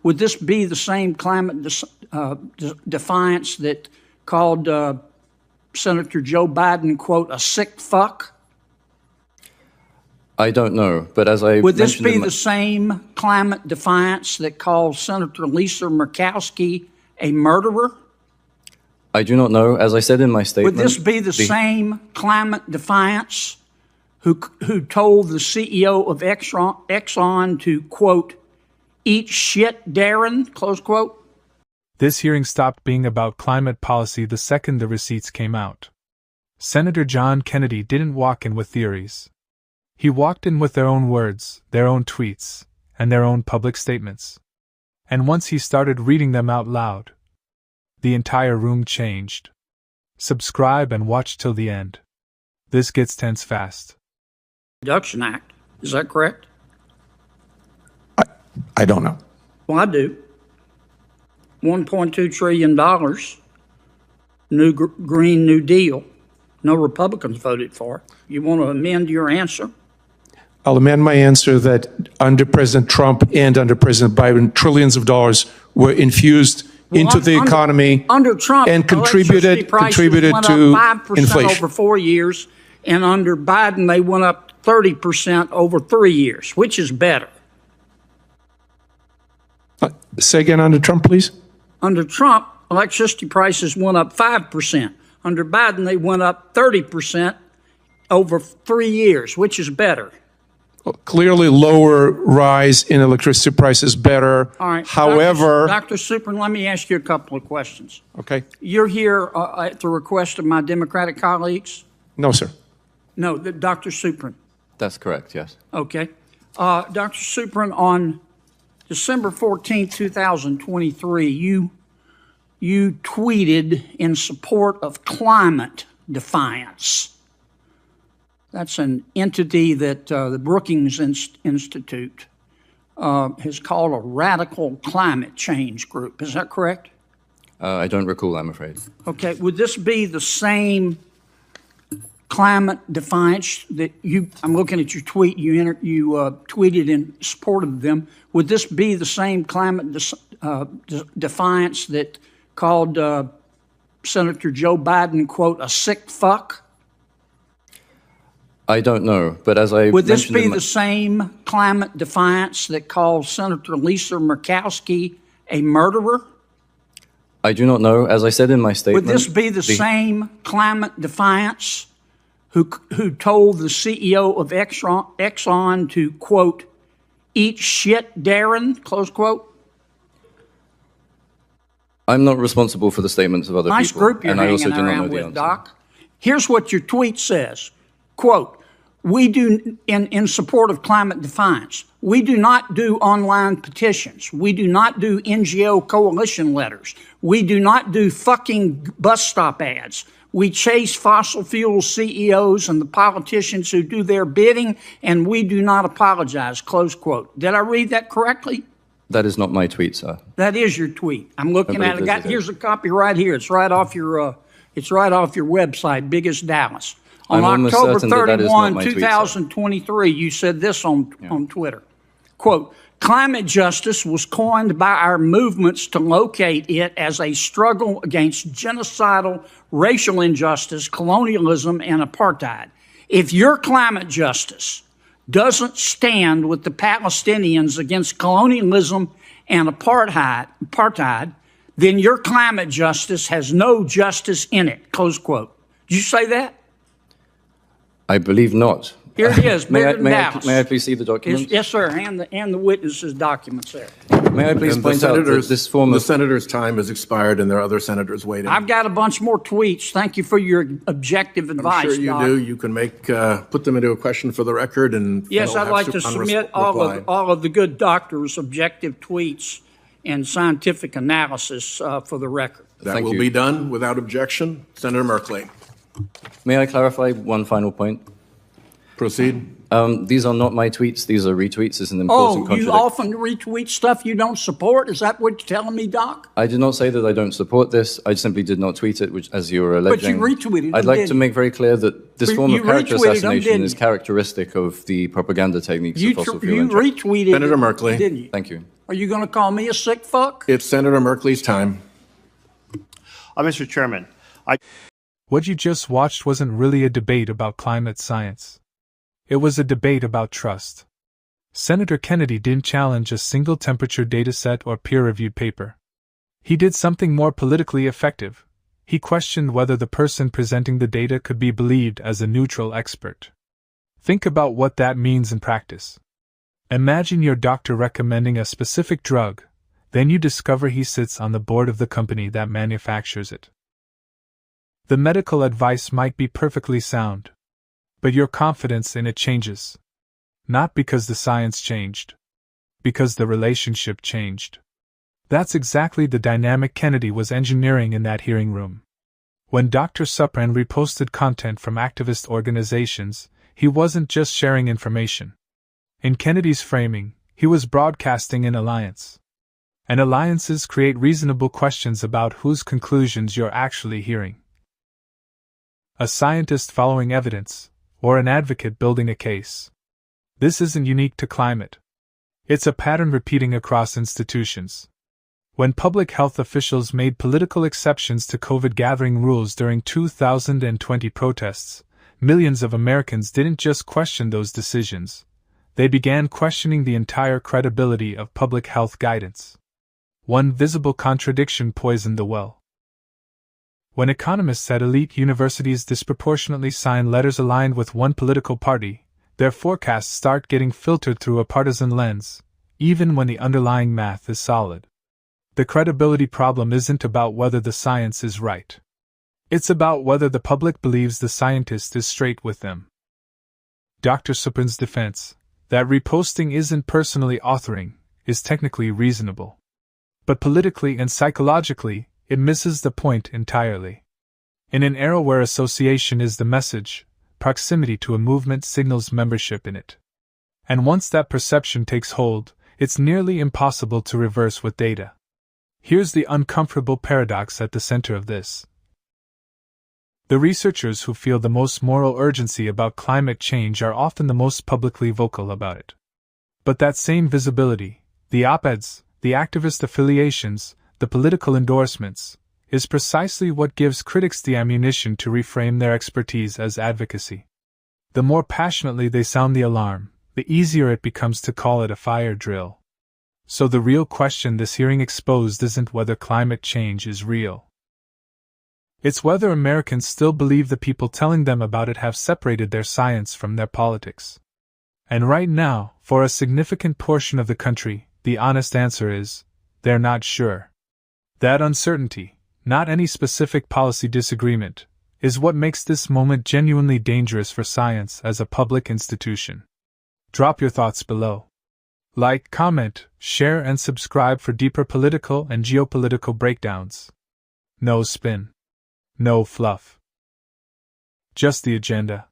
Would this be the same climate defiance that called Senator Joe Biden, quote, a sick fuck? I don't know, but as I Would this be the same climate defiance that called Senator Lisa Murkowski a murderer? I do not know. As I said in my statement... Would this be the same climate defiance who told the CEO of Exxon to, quote, eat shit, Darren, close quote? This hearing stopped being about climate policy the second the receipts came out. Senator John Kennedy didn't walk in with theories. He walked in with their own words, their own tweets, and their own public statements. And once he started reading them out loud, the entire room changed. Subscribe and watch till the end. This gets tense fast. Reduction Act, is that correct? I don't know. Well, I do. $1.2 trillion, Green New Deal. No Republicans voted for it. You want to amend your answer? I'll amend my answer that under President Trump and under President Biden, trillions of dollars were infused into the economy under Trump, and contributed to inflation. Over 4 years, and under Biden, they went up 30% over 3 years. Which is better? Say again, under Trump, please. Under Trump, electricity prices went up 5%. Under Biden, they went up 30% over 3 years. Which is better? Well, clearly, lower rise in electricity prices better. All right. However, Dr. Suprin, let me ask you a couple of questions. Okay. You're here at the request of my Democratic colleagues? No, sir. No, Dr. Suprin. That's correct, yes. Okay. Dr. Suprin, on December 14, 2023, you tweeted in support of climate defiance. That's an entity that the Brookings Institute has called a radical climate change group. Is that correct? I don't recall, I'm afraid. Okay. Would this be the same climate defiance that I'm looking at your tweet, you tweeted in support of them. Would this be the same climate defiance that called Senator Joe Biden, quote, a sick fuck? I don't know, but as I Would this be the same climate defiance that called Senator Lisa Murkowski a murderer? I do not know. As I said in my statement... Would this be the same climate defiance who told the CEO of Exxon to, quote, eat shit, Darren, close quote? I'm not responsible for the statements of other people. Nice group you're hanging around with, Doc. Here's what your tweet says, quote, we do, in support of climate defiance, we do not do online petitions. We do not do NGO coalition letters. We do not do fucking bus stop ads. We chase fossil fuel CEOs and the politicians who do their bidding, and we do not apologize, close quote. Did I read that correctly? That is not my tweet, sir. That is your tweet. I'm looking at it. Here's a copy right here. It's right off your website, Biggest Dallas. On October 31, 2023, you said this on Twitter. Quote, climate justice was coined by our movements to locate it as a struggle against genocidal racial injustice, colonialism, and apartheid. If your climate justice doesn't stand with the Palestinians against colonialism and apartheid, then your climate justice has no justice in it, close quote. Did you say that? I believe not. Here it is, may I please see the documents? Yes, sir, and the witnesses' documents there. May I please point out that this form of... The senator's time has expired and there are other senators waiting. I've got a bunch more tweets. Thank you for your objective advice, I'm sure you Doc. do. You can put them into a question for the record and... Yes, I'd like to submit all of the good doctors' objective tweets and scientific analysis for the record. That will be done without objection. Senator Merkley. May I clarify one final point? Proceed. These are not my tweets. These are retweets. It's an important contradiction. You often retweet stuff you don't support? Is that what you're telling me, Doc? I did not say that I don't support this. I simply did not tweet it, which, as you were alleging. But you retweeted them, I'd like to make very clear that this form of character assassination is characteristic of the propaganda techniques of fossil fuel. You retweeted Senator Merkley. didn't you? Thank you. Are you going to call me a sick fuck? It's Senator Merkley's time. Mr. Chairman, What you just watched wasn't really a debate about climate science. It was a debate about trust. Senator Kennedy didn't challenge a single temperature dataset or peer-reviewed paper. He did something more politically effective. He questioned whether the person presenting the data could be believed as a neutral expert. Think about what that means in practice. Imagine your doctor recommending a specific drug, then you discover he sits on the board of the company that manufactures it. The medical advice might be perfectly sound, but your confidence in it changes. Not because the science changed, because the relationship changed. That's exactly the dynamic Kennedy was engineering in that hearing room. When Dr. Supran reposted content from activist organizations, he wasn't just sharing information. In Kennedy's framing, he was broadcasting an alliance. And alliances create reasonable questions about whose conclusions you're actually hearing. A scientist following evidence, or an advocate building a case. This isn't unique to climate. It's a pattern repeating across institutions. When public health officials made political exceptions to COVID gathering rules during 2020 protests, millions of Americans didn't just question those decisions. They began questioning the entire credibility of public health guidance. One visible contradiction poisoned the well. When economists at elite universities disproportionately sign letters aligned with one political party, their forecasts start getting filtered through a partisan lens, even when the underlying math is solid. The credibility problem isn't about whether the science is right. It's about whether the public believes the scientist is straight with them. Dr. Supran's defense, that reposting isn't personally authoring, is technically reasonable. But politically and psychologically, it misses the point entirely. In an era where association is the message, proximity to a movement signals membership in it. And once that perception takes hold, it's nearly impossible to reverse with data. Here's the uncomfortable paradox at the center of this. The researchers who feel the most moral urgency about climate change are often the most publicly vocal about it. But that same visibility, the op-eds, the activist affiliations, the political endorsements, is precisely what gives critics the ammunition to reframe their expertise as advocacy. The more passionately they sound the alarm, the easier it becomes to call it a fire drill. So the real question this hearing exposed isn't whether climate change is real. It's whether Americans still believe the people telling them about it have separated their science from their politics. And right now, for a significant portion of the country, the honest answer is, they're not sure. That uncertainty, not any specific policy disagreement, is what makes this moment genuinely dangerous for science as a public institution. Drop your thoughts below. Like, comment, share, and subscribe for deeper political and geopolitical breakdowns. No spin. No fluff. Just the agenda.